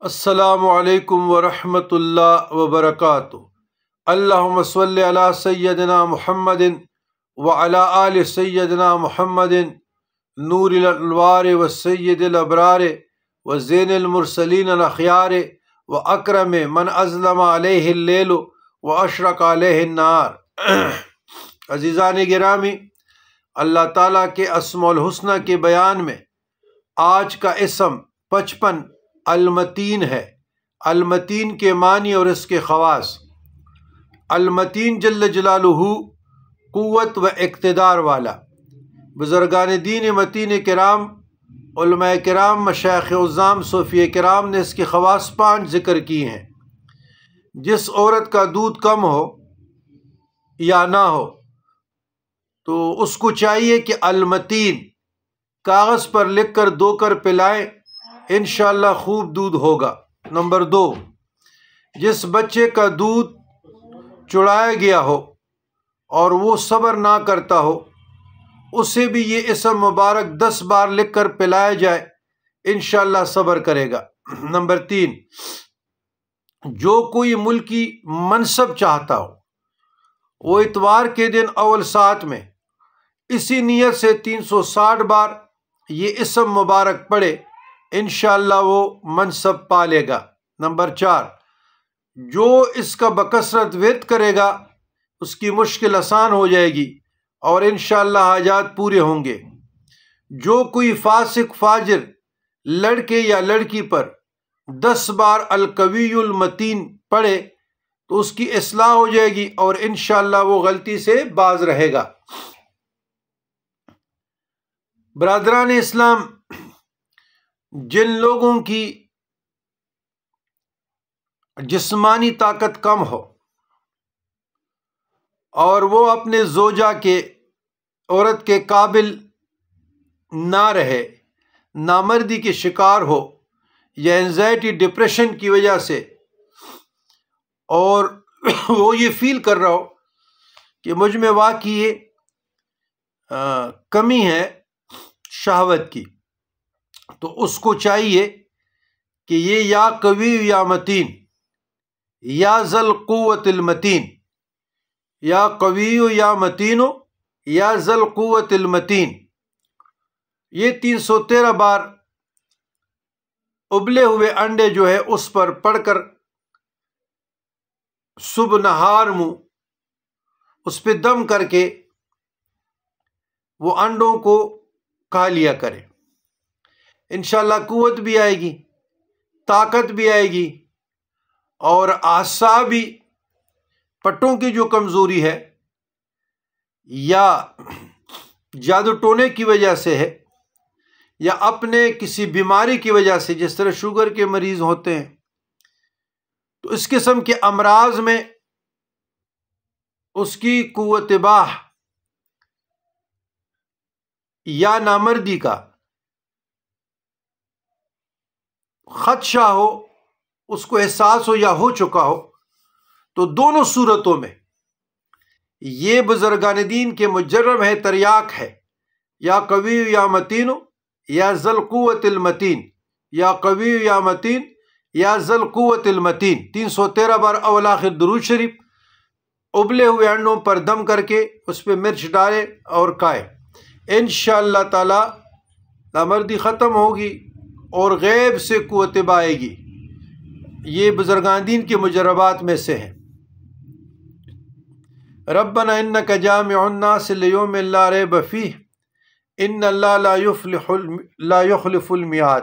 السلام علیکم ورحمۃ اللہ وبرکاتہ۔ اللہم صلی علی سیدنا محمد وعلی آل سیدنا محمد نور الانوار وسید الابرار وزین المرسلین الاخیار واکرم من اظلم علیہ اللیل واشرق علیہ النہار۔ عزیزان گرامی، اللہ تعالیٰ کے اسماء الحسنہ کے بیان میں آج کا اسم 55 المتین ہے۔ المتین کے معنی اور اس کے خواص۔ المتین جل جلالہ قوت و اقتدار والا۔ بزرگان دین متین کرام، علماء کرام، مشائخ عظام، صوفیہ کرام نے اس کے خواص 5 ذکر کی ہیں۔ جس عورت کا دودھ کم ہو یا نہ ہو تو اس کو چاہیے کہ المتین کاغذ پر لکھ کر دو کر پلائیں، انشاءاللہ خوب دودھ ہوگا۔ نمبر 2، جس بچے کا دودھ چڑھایا گیا ہو اور وہ صبر نہ کرتا ہو، اسے بھی یہ اسم مبارک 10 بار لکھ کر پلایا جائے، انشاءاللہ صبر کرے گا۔ نمبر 3، جو کوئی ملکی منصب چاہتا ہو وہ اتوار کے دن اول ساعت میں اسی نیت سے 360 بار یہ اسم مبارک پڑھے، انشاءاللہ وہ منصب پالے گا۔ نمبر 4، جو اس کا بکثرت ورد کرے گا اس کی مشکل آسان ہو جائے گی اور انشاءاللہ حاجات پورے ہوں گے۔ جو کوئی فاسق فاجر لڑکے یا لڑکی پر 10 بار القوی المتین پڑھے تو اس کی اصلاح ہو جائے گی اور انشاءاللہ وہ غلطی سے باز رہے گا۔ برادران اسلام، جن لوگوں کی جسمانی طاقت کم ہو اور وہ اپنے زوجہ کے، عورت کے قابل نہ رہے، نامردی کے شکار ہو یا انزائٹی ڈپریشن کی وجہ سے، اور وہ یہ فیل کر رہا ہو کہ مجھ میں واقعی کمی ہے شہوت کی، تو اس کو چاہیے کہ یہ یا قوی یا متین، یا ذل قوت المتین، یا قوی یا متین یا ذل قوت المتین، یہ 313 بار ابلے ہوئے انڈے جو ہے اس پر پڑھ کر صبح نہار منہ اس پہ دم کر کے وہ انڈوں کو کھا لیا کرے، انشاءاللہ قوت بھی آئے گی، طاقت بھی آئے گی، اور اعصابی پٹوں کی جو کمزوری ہے یا جادو ٹونے کی وجہ سے ہے یا اپنے کسی بیماری کی وجہ سے، جس طرح شوگر کے مریض ہوتے ہیں، تو اس قسم کے امراض میں اس کی قوت باہ یا نامردی کا خدشہ ہو، اس کو احساس ہو یا ہو چکا ہو، تو دونوں صورتوں میں یہ بزرگان دین کے مجرب ہے، تریاق ہے، یا قوی یا متین یا ذل قوت المتین، یا قوی یا متین یا ذل قوت المتین، 313 بار اول آخر درود شریف ابلے ہوئے انڈوں پر دم کر کے اس پہ مرچ ڈالے اور کھائے، انشاءاللہ تعالی نامردی ختم ہوگی اور غیب سے قوت آئے گی۔ یہ بزرگان دین کے مجربات میں سے ہیں۔ ربنا انک جامع الناس لیوم لا ریب فیہ ان اللہ لا یخلف المیعاد۔